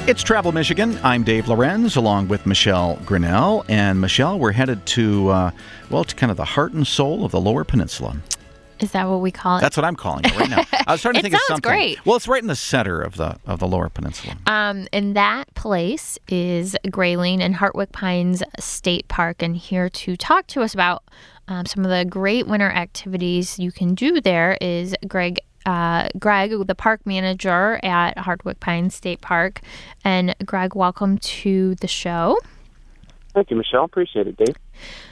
It's Travel Michigan. I'm Dave Lorenz, along with Michelle Grinnell. And Michelle, we're headed to, to kind of the heart and soul of the Lower Peninsula. Is that what we call it? That's what I'm calling it right now. I was trying to think of something. Great. Well, it's right in the center of the Lower Peninsula. And that place is Grayling and Hartwick Pines State Park. And here to talk to us about some of the great winter activities you can do there is Greg, the park manager at Hartwick Pines State Park. And Greg, welcome to the show. Thank you, Michelle. Appreciate it, Dave.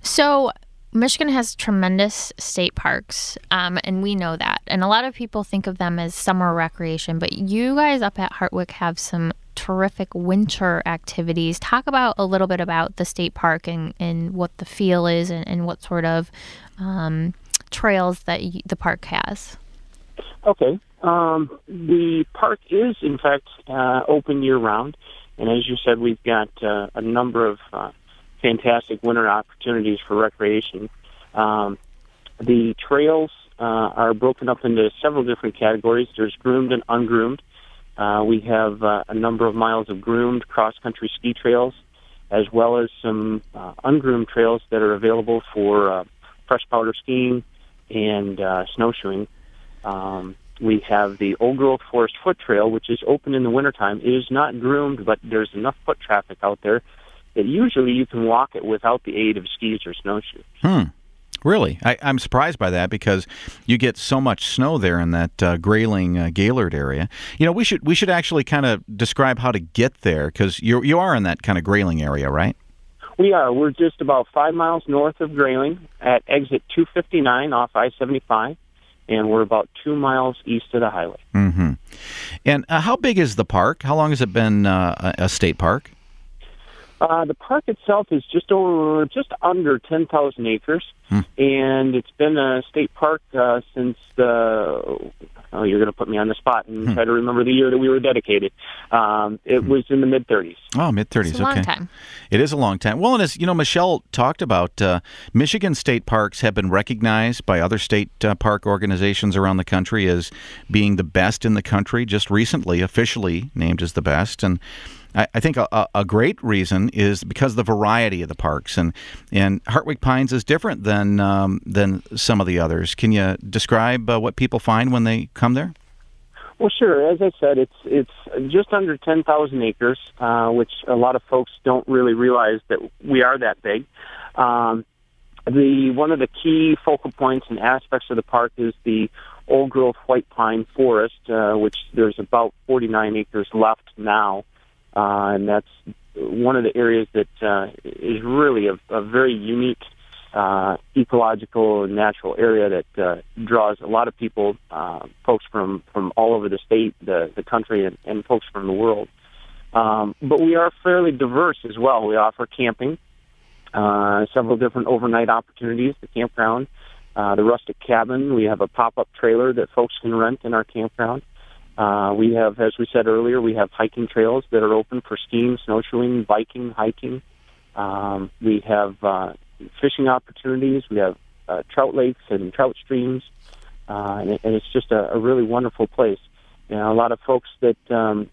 So Michigan has tremendous state parks, and we know that. And a lot of people think of them as summer recreation, but you guys up at Hartwick have some terrific winter activities. Talk about a little bit about the state park and what the feel is and what sort of trails that the park has. Okay. The park is, in fact, open year-round. And as you said, we've got a number of fantastic winter opportunities for recreation. The trails are broken up into several different categories. There's groomed and ungroomed. We have a number of miles of groomed cross-country ski trails, as well as some ungroomed trails that are available for fresh powder skiing and snowshoeing. We have the Old Growth Forest Foot Trail, which is open in the wintertime. It is not groomed, but there's enough foot traffic out there that usually you can walk it without the aid of skis or snowshoes. Really? I'm surprised by that because you get so much snow there in that Grayling, Gaylord area. You know, we should actually kind of describe how to get there because you are in that kind of Grayling area, right? We are. We're just about 5 miles north of Grayling at exit 259 off I-75, and we're about 2 miles east of the highway. Mm-hmm. And how big is the park? How long has it been a state park? The park itself is just under 10,000 acres, and it's been a state park since you're going to put me on the spot and try to remember the year that we were dedicated. It was in the mid-30s. Oh, mid-30s, It's a long time. It is a long time. Well, and as you know, Michelle talked about, Michigan state parks have been recognized by other state park organizations around the country as being the best in the country, just recently officially named as the best. And I think a great reason is because of the variety of the parks, and Hartwick Pines is different than some of the others. Can you describe what people find when they come there? Well, sure. As I said, it's just under 10,000 acres, which a lot of folks don't really realize that we are that big. One of the key focal points and aspects of the park is the old growth white pine forest, which there's about 49 acres left now. And that's one of the areas that is really a very unique ecological and natural area that draws a lot of people, folks from all over the state, the country, and folks from the world. But we are fairly diverse as well. We offer camping, several different overnight opportunities, the campground, the rustic cabin. We have a pop-up trailer that folks can rent in our campground. We have, as we said earlier, we have hiking trails that are open for skiing, snowshoeing, biking, hiking. We have fishing opportunities. We have trout lakes and trout streams, and it's just a really wonderful place. You know, a lot of folks that go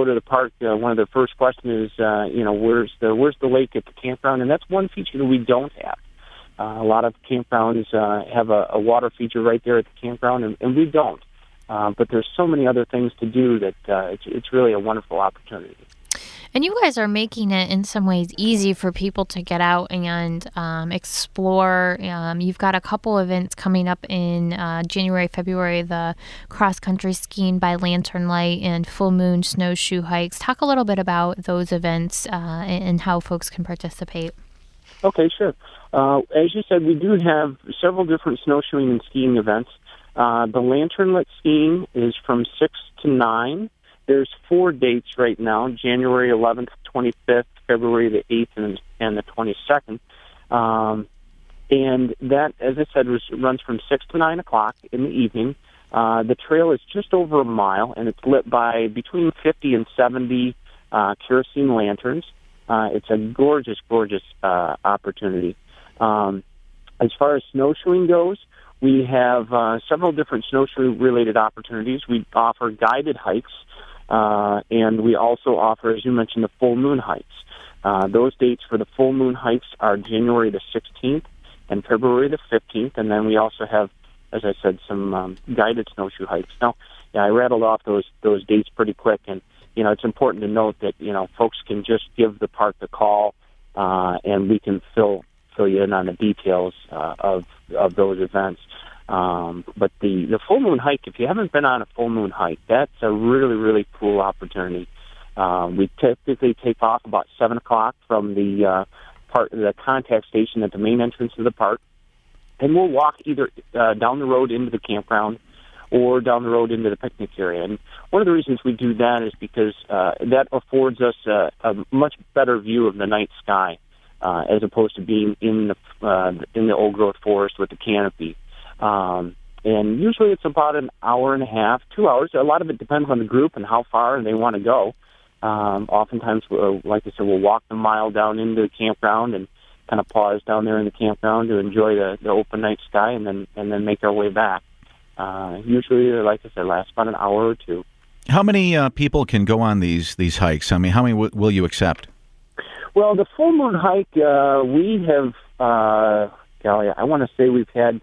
to the park, one of their first questions is, where's the lake at the campground? And that's one feature that we don't have. A lot of campgrounds have a water feature right there at the campground, and we don't. But there's so many other things to do that it's really a wonderful opportunity. And you guys are making it in some ways easy for people to get out and explore. You've got a couple events coming up in January, February, the cross-country skiing by lantern light and full moon snowshoe hikes. Talk a little bit about those events and how folks can participate. Okay, sure. As you said, we do have several different snowshoeing and skiing events. The lanternlit skiing is from 6 to 9. There's 4 dates right now, January 11th, 25th, February the 8th, and the 22nd. And that, as I said, runs from 6 to 9 o'clock in the evening. The trail is just over a mile, and it's lit by between 50 and 70 kerosene lanterns. It's a gorgeous, gorgeous opportunity. As far as snowshoeing goes, we have several different snowshoe-related opportunities. We offer guided hikes And we also offer, as you mentioned, the full moon hikes. Those dates for the full moon hikes are January the 16th and February the 15th. And then we also have, as I said, some guided snowshoe hikes. Now, yeah, I rattled off those dates pretty quick, and it's important to note that folks can just give the park a call, and we can fill you in on the details of those events. But the full moon hike, if you haven't been on a full moon hike, that's a really, really cool opportunity. We typically take off about 7 o'clock from the contact station at the main entrance of the park, and we'll walk either down the road into the campground or down the road into the picnic area. And one of the reasons we do that is because that affords us a much better view of the night sky, as opposed to being in the old growth forest with the canopy. And usually it's about an hour and a half, 2 hours. A lot of it depends on the group and how far they want to go. Oftentimes, like I said, we'll walk the mile down into the campground and kind of pause down there in the campground to enjoy the open night sky, and then make our way back. Usually, like I said, lasts about an hour or two. How many people can go on these hikes? I mean, how many will you accept? Well, the full moon hike, we have, I want to say we've had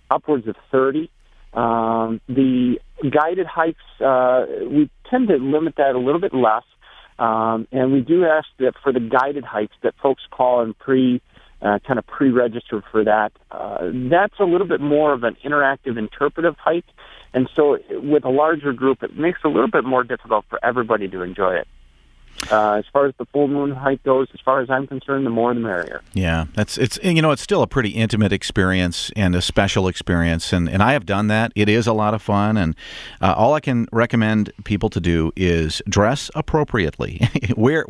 upwards of 30. The guided hikes, we tend to limit that a little bit less. And we do ask that for the guided hikes that folks call and kind of pre-register for that. That's a little bit more of an interactive, interpretive hike. And so with a larger group, it makes it a little bit more difficult for everybody to enjoy it. As far as the full moon hike goes, as far as I'm concerned, the more the merrier. Yeah, it's still a pretty intimate experience and a special experience, and I have done that. It is a lot of fun, and all I can recommend people to do is dress appropriately. wear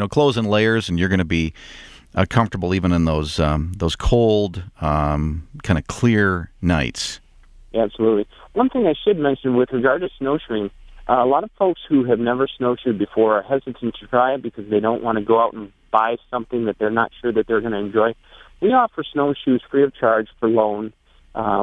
clothes in layers, and you're going to be comfortable even in those cold, kind of clear nights. Absolutely. One thing I should mention with regard to snowshoeing. A lot of folks who have never snowshoed before are hesitant to try it because they don't want to go out and buy something that they're not sure that they're going to enjoy. We offer snowshoes free of charge for loan.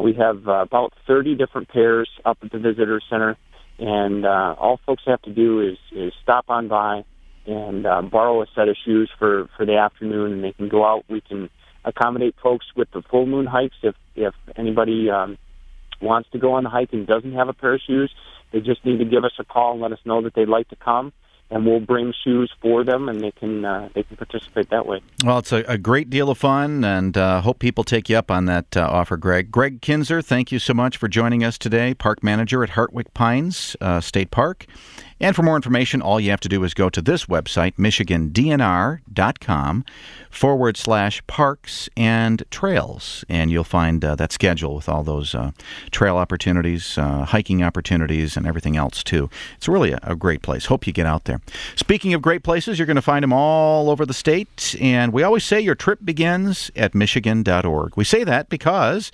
We have about 30 different pairs up at the visitor center, and all folks have to do is stop on by and borrow a set of shoes for the afternoon, and they can go out. We can accommodate folks with the full moon hikes if anybody wants to go on the hike and doesn't have a pair of shoes. They just need to give us a call and let us know that they'd like to come, and we'll bring shoes for them, and they can participate that way. Well, it's a great deal of fun, and hope people take you up on that offer, Greg. Greg Kinzer, thank you so much for joining us today, Park Manager at Hartwick Pines State Park. And for more information, all you have to do is go to this website, michigandnr.com/parks and trails, and you'll find that schedule with all those trail opportunities, hiking opportunities, and everything else, too. It's really a great place. Hope you get out there. Speaking of great places, you're going to find them all over the state, and we always say your trip begins at michigan.org. We say that because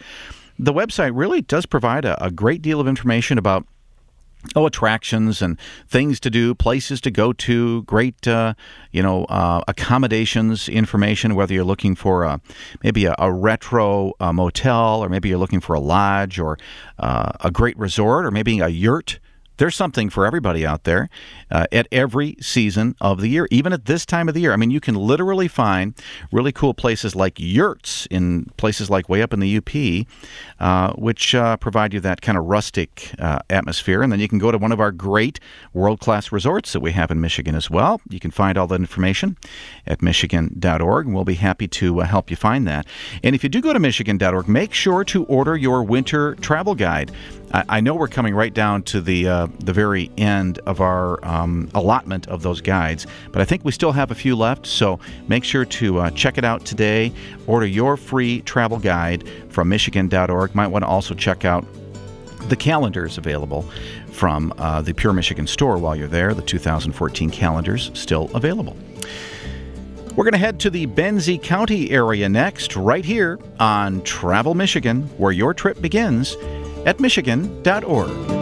the website really does provide a great deal of information about attractions and things to do, places to go to, great, accommodations information, whether you're looking for maybe a retro motel, or maybe you're looking for a lodge, or a great resort, or maybe a yurt. There's something for everybody out there at every season of the year, even at this time of the year. I mean, you can literally find really cool places like yurts in places like way up in the UP, which provide you that kind of rustic atmosphere. And then you can go to one of our great world-class resorts that we have in Michigan as well. You can find all that information at michigan.org, and we'll be happy to help you find that. And if you do go to michigan.org, make sure to order your winter travel guide. I know we're coming right down to the very end of our allotment of those guides, but I think we still have a few left, so make sure to check it out today. Order your free travel guide from michigan.org. Might want to also check out the calendars available from the Pure Michigan store while you're there. The 2014 calendars still available. We're going to head to the Benzie County area next, right here on Travel Michigan, where your trip begins at michigan.org.